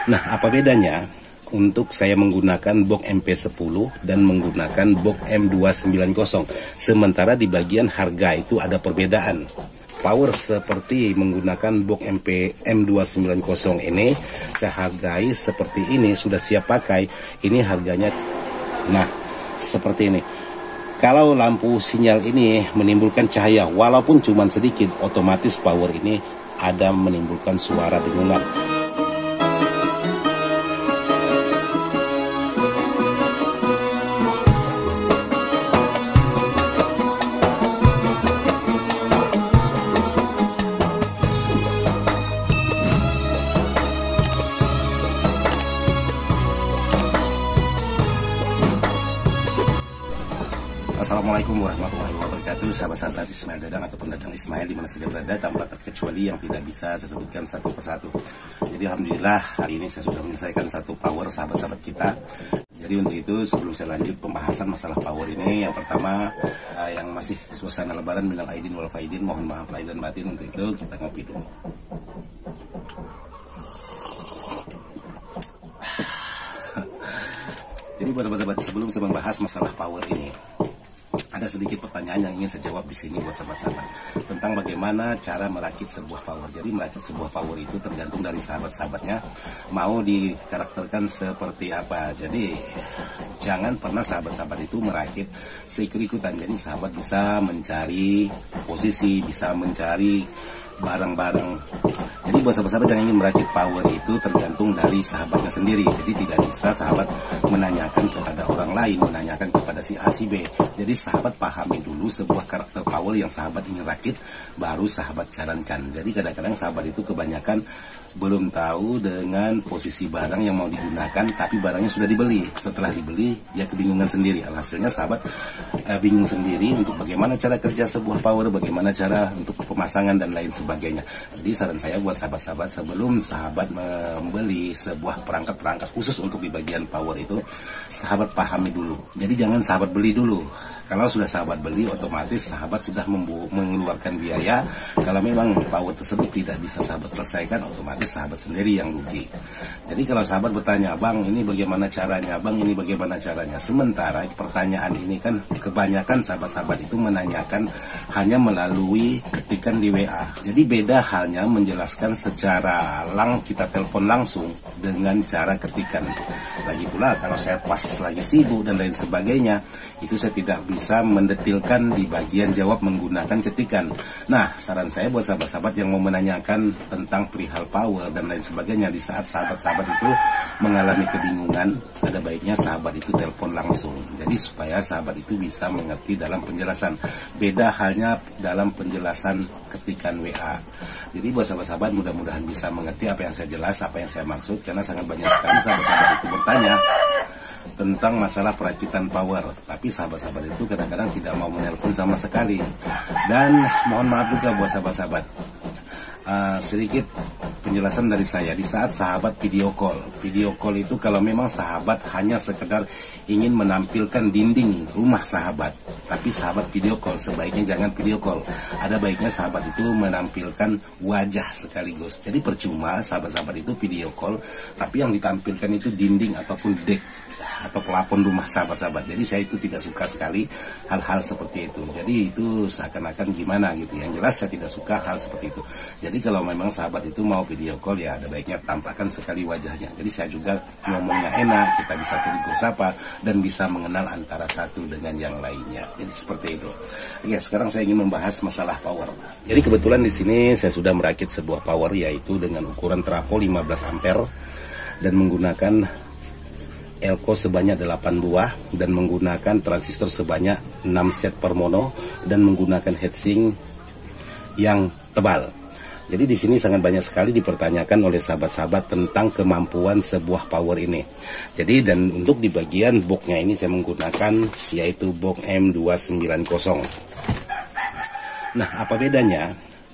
Nah, apa bedanya untuk saya menggunakan box MP10 dan menggunakan box M290? Sementara di bagian harga itu ada perbedaan. Power seperti menggunakan box M290 ini saya hargai seperti ini, sudah siap pakai. Ini harganya, nah seperti ini. Kalau lampu sinyal ini menimbulkan cahaya walaupun cuma sedikit, otomatis power ini ada menimbulkan suara dengungan. Assalamualaikum warahmatullahi wabarakatuh, sahabat-sahabat Ismail Dadang ataupun Dadang Ismail di mana saja berada, tanpa terkecuali yang tidak bisa saya sebutkan satu persatu. Jadi alhamdulillah hari ini saya sudah menyelesaikan satu power sahabat-sahabat kita. Jadi untuk itu sebelum saya lanjut pembahasan masalah power ini, yang pertama yang masih suasana lebaran minal aidin wal faidin, mohon maaf lahir dan batin. Untuk itu kita ngopi dulu. Jadi buat sahabat-sahabat, sebelum saya membahas masalah power ini, ada sedikit pertanyaan yang ingin saya jawab di sini buat sahabat-sahabat tentang bagaimana cara merakit sebuah power. Jadi merakit sebuah power itu tergantung dari sahabat-sahabatnya mau dikarakterkan seperti apa. Jadi jangan pernah sahabat-sahabat itu merakit seikut-ikutan. Jadi sahabat bisa mencari posisi, bisa mencari barang-barang. Jadi buat sahabat-sahabat yang ingin merakit power itu tergantung dari sahabatnya sendiri. Jadi tidak bisa sahabat menanyakan kepada orang lain, menanyakan kepada si A, si B. Jadi sahabat pahami dulu sebuah karakter power yang sahabat ingin rakit, baru sahabat jalankan. Jadi kadang-kadang sahabat itu kebanyakan belum tahu dengan posisi barang yang mau digunakan, tapi barangnya sudah dibeli. Setelah dibeli, dia kebingungan sendiri. Alhasilnya sahabat bingung sendiri untuk bagaimana cara kerja sebuah power, bagaimana cara untuk pemasangan dan lain sebagainya. Jadi saran saya buat sahabat-sahabat, sebelum sahabat membeli sebuah perangkat-perangkat khusus untuk di bagian power itu, sahabat pahami dulu. Jadi jangan sahabat beli dulu. Kalau sudah sahabat beli, otomatis sahabat sudah mengeluarkan biaya. Kalau memang power tersebut tidak bisa sahabat selesaikan, otomatis sahabat sendiri yang rugi. Jadi kalau sahabat bertanya, "Bang, ini bagaimana caranya? Bang, ini bagaimana caranya?" Sementara pertanyaan ini kan kebanyakan sahabat-sahabat itu menanyakan hanya melalui ketikan di WA. Jadi beda halnya menjelaskan secara kita telepon langsung dengan cara ketikan. Lagi pula kalau saya pas lagi sibuk dan lain sebagainya, itu saya tidak bisa mendetilkan di bagian jawab menggunakan ketikan. Nah, saran saya buat sahabat-sahabat yang mau menanyakan tentang perihal power dan lain sebagainya, di saat sahabat-sahabat itu mengalami kebingungan, ada baiknya sahabat itu telepon langsung. Jadi supaya sahabat itu bisa mengerti dalam penjelasan. Beda halnya dalam penjelasan ketikan WA. Jadi buat sahabat-sahabat mudah-mudahan bisa mengerti apa yang saya jelas, apa yang saya maksud, karena sangat banyak sekali sahabat-sahabat itu bertanya tentang masalah perakitan power, tapi sahabat-sahabat itu kadang-kadang tidak mau menelpon sama sekali. Dan mohon maaf juga buat sahabat-sahabat, sedikit penjelasan dari saya. Di saat sahabat video call itu kalau memang sahabat hanya sekedar ingin menampilkan dinding rumah sahabat, tapi sahabat video call, sebaiknya jangan video call. Ada baiknya sahabat itu menampilkan wajah sekaligus. Jadi percuma sahabat-sahabat itu video call, tapi yang ditampilkan itu dinding ataupun deck atau pelapon rumah sahabat-sahabat. Jadi saya itu tidak suka sekali hal-hal seperti itu. Jadi itu seakan-akan gimana gitu. Yang jelas saya tidak suka hal seperti itu. Jadi kalau memang sahabat itu mau video call, ya ada baiknya tampakkan sekali wajahnya. Jadi saya juga ngomongnya enak, kita bisa tegur sapa dan bisa mengenal antara satu dengan yang lainnya. Jadi seperti itu. Oke, sekarang saya ingin membahas masalah power. Jadi kebetulan di sini saya sudah merakit sebuah power, yaitu dengan ukuran trafo 15 ampere dan menggunakan elko sebanyak 8 buah dan menggunakan transistor sebanyak 6 set per mono dan menggunakan heatsink yang tebal. Jadi di sini sangat banyak sekali dipertanyakan oleh sahabat-sahabat tentang kemampuan sebuah power ini. Jadi dan untuk di bagian boxnya ini saya menggunakan yaitu box M290. Nah, apa bedanya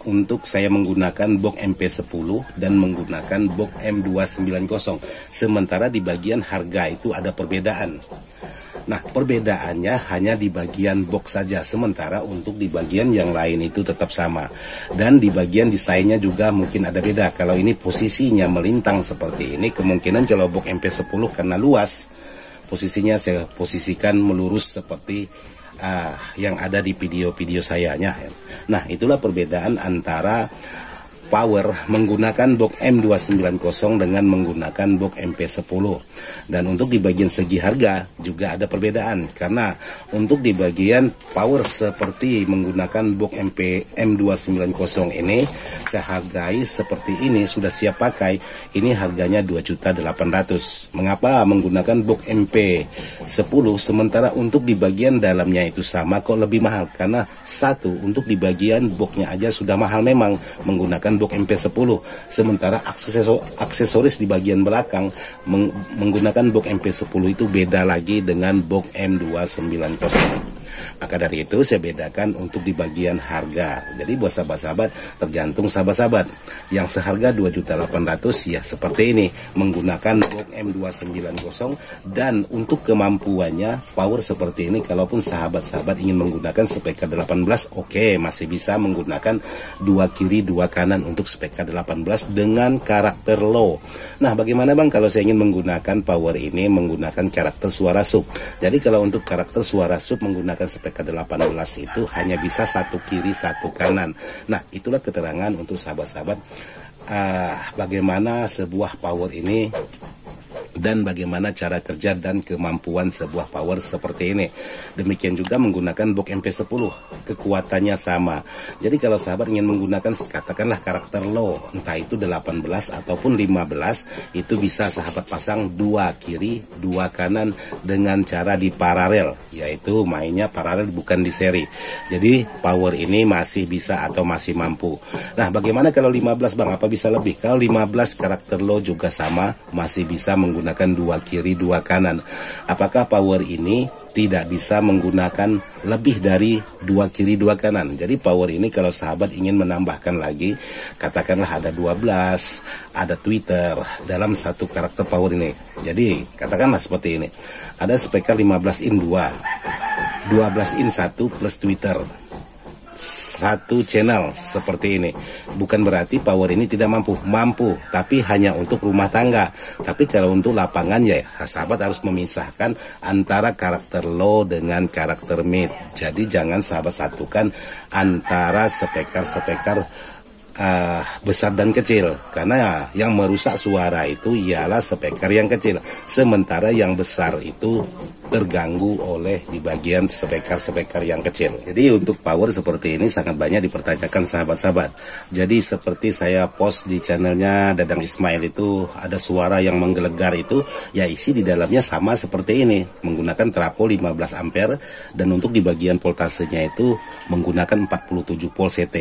untuk saya menggunakan box MP10 dan menggunakan box M290? Sementara di bagian harga itu ada perbedaan. Nah, perbedaannya hanya di bagian box saja, sementara untuk di bagian yang lain itu tetap sama. Dan di bagian desainnya juga mungkin ada beda. Kalau ini posisinya melintang seperti ini, kemungkinan kalau box MP10 karena luas, posisinya saya posisikan melurus seperti yang ada di video-video sayanya. Nah, itulah perbedaan antara power menggunakan box M290 dengan menggunakan box MP10. Dan untuk di bagian segi harga juga ada perbedaan, karena untuk di bagian power seperti menggunakan box M290 ini saya hargai seperti ini, sudah siap pakai, ini harganya 2.800.000. Mengapa menggunakan box MP10 sementara untuk di bagian dalamnya itu sama kok lebih mahal? Karena satu, untuk di bagian boxnya aja sudah mahal memang menggunakan box MP10, sementara aksesoris di bagian belakang menggunakan box MP10 itu beda lagi dengan box M290. Maka dari itu saya bedakan untuk di bagian harga. Jadi buat sahabat-sahabat, tergantung sahabat-sahabat. Yang seharga 2.800.000 ya seperti ini, menggunakan box M290. Dan untuk kemampuannya power seperti ini, kalaupun sahabat-sahabat ingin menggunakan spek 18, oke, masih bisa menggunakan 2 kiri 2 kanan untuk spek 18 dengan karakter low. Nah, bagaimana Bang kalau saya ingin menggunakan power ini menggunakan karakter suara sub? Jadi kalau untuk karakter suara sub menggunakan spek 18 itu hanya bisa 1 kiri 1 kanan. Nah, itulah keterangan untuk sahabat-sahabat bagaimana sebuah power ini dan bagaimana cara kerja dan kemampuan sebuah power seperti ini. Demikian juga menggunakan box MP10, kekuatannya sama. Jadi kalau sahabat ingin menggunakan katakanlah karakter low, entah itu 18 ataupun 15, itu bisa sahabat pasang 2 kiri 2 kanan dengan cara di paralel, yaitu mainnya paralel bukan di seri. Jadi power ini masih bisa atau masih mampu. Nah, bagaimana kalau 15 Bang? Apa bisa lebih? Kalau 15 karakter low juga sama, masih bisa menggunakan 2 kiri 2 kanan. Apakah power ini tidak bisa menggunakan lebih dari 2 kiri 2 kanan? Jadi power ini kalau sahabat ingin menambahkan lagi, katakanlah ada 12, ada Twitter dalam satu karakter power ini. Jadi katakanlah seperti ini, ada speaker 15 in 2, 12 in 1 plus Twitter, 1 channel seperti ini. Bukan berarti power ini tidak mampu, tapi hanya untuk rumah tangga. Tapi kalau untuk lapangan ya sahabat harus memisahkan antara karakter low dengan karakter mid. Jadi jangan sahabat satukan antara speaker besar dan kecil, karena yang merusak suara itu ialah speaker yang kecil, sementara yang besar itu terganggu oleh di bagian speaker yang kecil. Jadi untuk power seperti ini sangat banyak dipertanyakan sahabat-sahabat. Jadi seperti saya post di channelnya Dadang Ismail itu, ada suara yang menggelegar itu, ya isi di dalamnya sama seperti ini, menggunakan trafo 15 ampere, dan untuk di bagian voltasenya itu menggunakan 47 volt CT.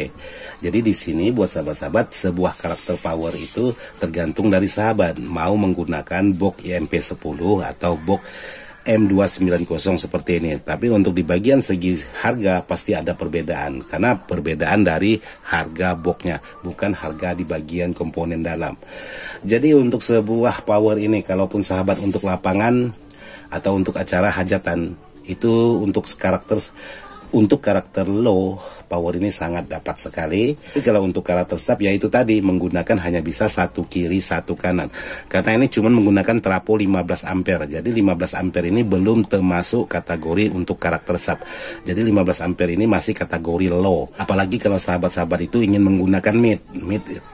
Jadi di sini buat sahabat-sahabat, sebuah karakter power itu tergantung dari sahabat mau menggunakan box MP10 atau box M290 seperti ini. Tapi untuk di bagian segi harga pasti ada perbedaan, karena perbedaan dari harga boxnya, bukan harga di bagian komponen dalam. Jadi untuk sebuah power ini, kalaupun sahabat untuk lapangan atau untuk acara hajatan, itu untuk karakter low, power ini sangat dapat sekali. Tapi kalau untuk karakter sub, yaitu tadi menggunakan hanya bisa 1 kiri 1 kanan, karena ini cuma menggunakan trafo 15 ampere. Jadi 15 ampere ini belum termasuk kategori untuk karakter sub. Jadi 15 ampere ini masih kategori low. Apalagi kalau sahabat-sahabat itu ingin menggunakan mid,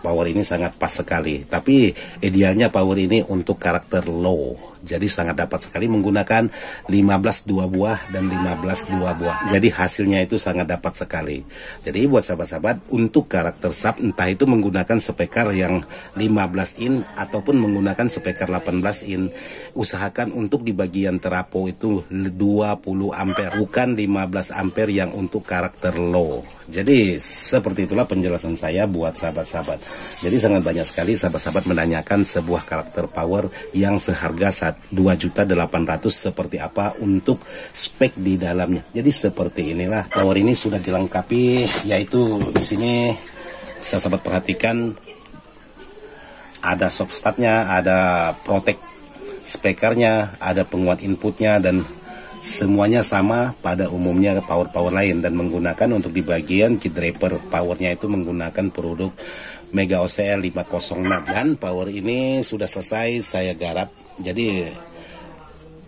power ini sangat pas sekali. Tapi idealnya power ini untuk karakter low. Jadi sangat dapat sekali menggunakan 15 2 buah dan 15 2 buah. Jadi hasilnya itu sangat dapat sekali. Jadi buat sahabat-sahabat, untuk karakter sub, entah itu menggunakan speaker yang 15 in ataupun menggunakan speaker 18 in, usahakan untuk di bagian trafo itu 20 ampere, bukan 15 ampere yang untuk karakter low. Jadi seperti itulah penjelasan saya buat sahabat-sahabat. Jadi sangat banyak sekali sahabat-sahabat menanyakan sebuah karakter power yang seharga 2.800.000 seperti apa untuk spek di dalamnya. Jadi seperti inilah power ini sudah dilengkapi, yaitu di sini bisa sahabat perhatikan ada soft startnya, ada protect speakernya, ada penguat inputnya, dan semuanya sama pada umumnya power lain, dan menggunakan untuk di bagian kit draper powernya itu menggunakan produk Mega OCL 506, dan power ini sudah selesai saya garap. Jadi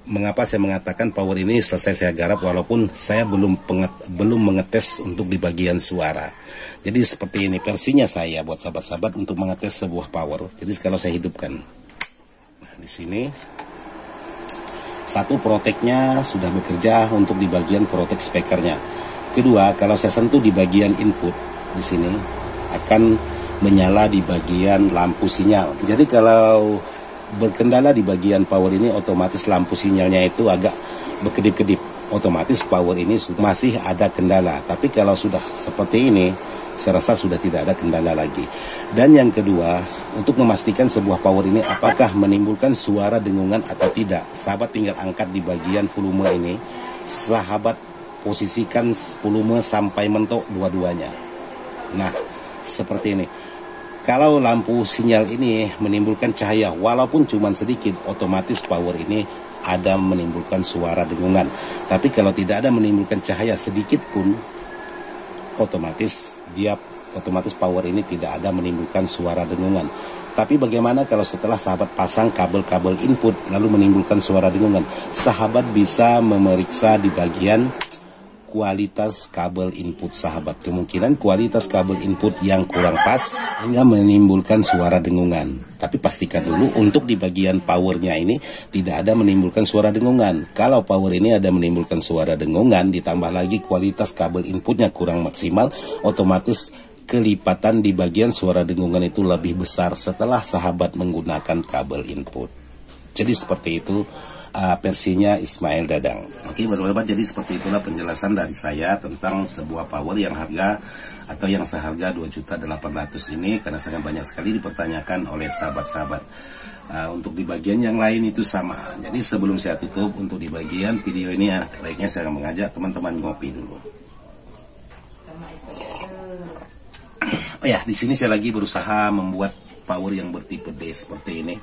mengapa saya mengatakan power ini selesai saya garap walaupun saya belum mengetes untuk di bagian suara. Jadi seperti ini versinya saya buat sahabat-sahabat untuk mengetes sebuah power. Jadi kalau saya hidupkan, nah, di sini satu proteknya sudah bekerja untuk di bagian protek speakernya. Kedua, kalau saya sentuh di bagian input di sini akan menyala di bagian lampu sinyal. Jadi kalau berkendala di bagian power ini, otomatis lampu sinyalnya itu agak berkedip-kedip, otomatis power ini masih ada kendala. Tapi kalau sudah seperti ini, saya rasa sudah tidak ada kendala lagi. Dan yang kedua, untuk memastikan sebuah power ini apakah menimbulkan suara dengungan atau tidak, sahabat tinggal angkat di bagian volume ini, sahabat posisikan volume sampai mentok dua-duanya. Nah, seperti ini. Kalau lampu sinyal ini menimbulkan cahaya walaupun cuma sedikit, otomatis power ini ada menimbulkan suara dengungan. Tapi kalau tidak ada menimbulkan cahaya sedikit pun, otomatis power ini tidak ada menimbulkan suara dengungan. Tapi bagaimana kalau setelah sahabat pasang kabel-kabel input lalu menimbulkan suara dengungan? Sahabat bisa memeriksa di bagian kualitas kabel input sahabat. Kemungkinan kualitas kabel input yang kurang pas hingga menimbulkan suara dengungan. Tapi pastikan dulu untuk di bagian powernya ini tidak ada menimbulkan suara dengungan. Kalau power ini ada menimbulkan suara dengungan, ditambah lagi kualitas kabel inputnya kurang maksimal, otomatis kelipatan di bagian suara dengungan itu lebih besar setelah sahabat menggunakan kabel input. Jadi seperti itu versinya Ismail Dadang. Oke, sahabat, jadi seperti itulah penjelasan dari saya tentang sebuah power yang harga atau yang seharga 2.800.000 ini, karena sangat banyak sekali dipertanyakan oleh sahabat-sahabat. Untuk di bagian yang lain itu sama. Jadi sebelum saya tutup untuk di bagian video ini, baiknya saya mengajak teman-teman ngopi dulu. Oh ya, di sini saya lagi berusaha membuat power yang bertipe D seperti ini.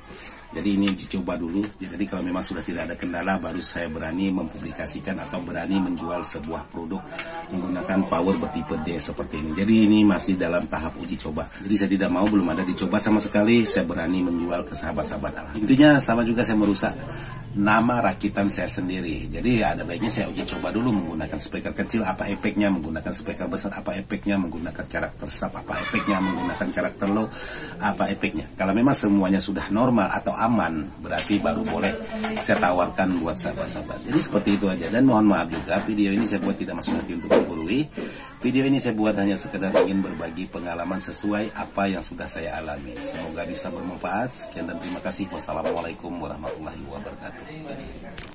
Jadi ini dicoba dulu. Jadi kalau memang sudah tidak ada kendala, baru saya berani mempublikasikan atau berani menjual sebuah produk menggunakan power bertipe D seperti ini. Jadi ini masih dalam tahap uji coba. Jadi saya tidak mau, belum ada dicoba sama sekali, saya berani menjual ke sahabat-sahabat. Intinya sama juga saya merusak nama rakitan saya sendiri. Jadi ada baiknya saya uji coba dulu menggunakan speaker kecil, apa efeknya, menggunakan speaker besar, apa efeknya, menggunakan karakter sub, apa efeknya, menggunakan karakter low, apa efeknya. Kalau memang semuanya sudah normal atau aman, berarti baru boleh saya tawarkan buat sahabat-sahabat. Jadi seperti itu aja. Dan mohon maaf juga, video ini saya buat tidak masuk hati untuk menggurui. Video ini saya buat hanya sekedar ingin berbagi pengalaman sesuai apa yang sudah saya alami. Semoga bisa bermanfaat. Sekian dan terima kasih. Wassalamualaikum warahmatullahi wabarakatuh.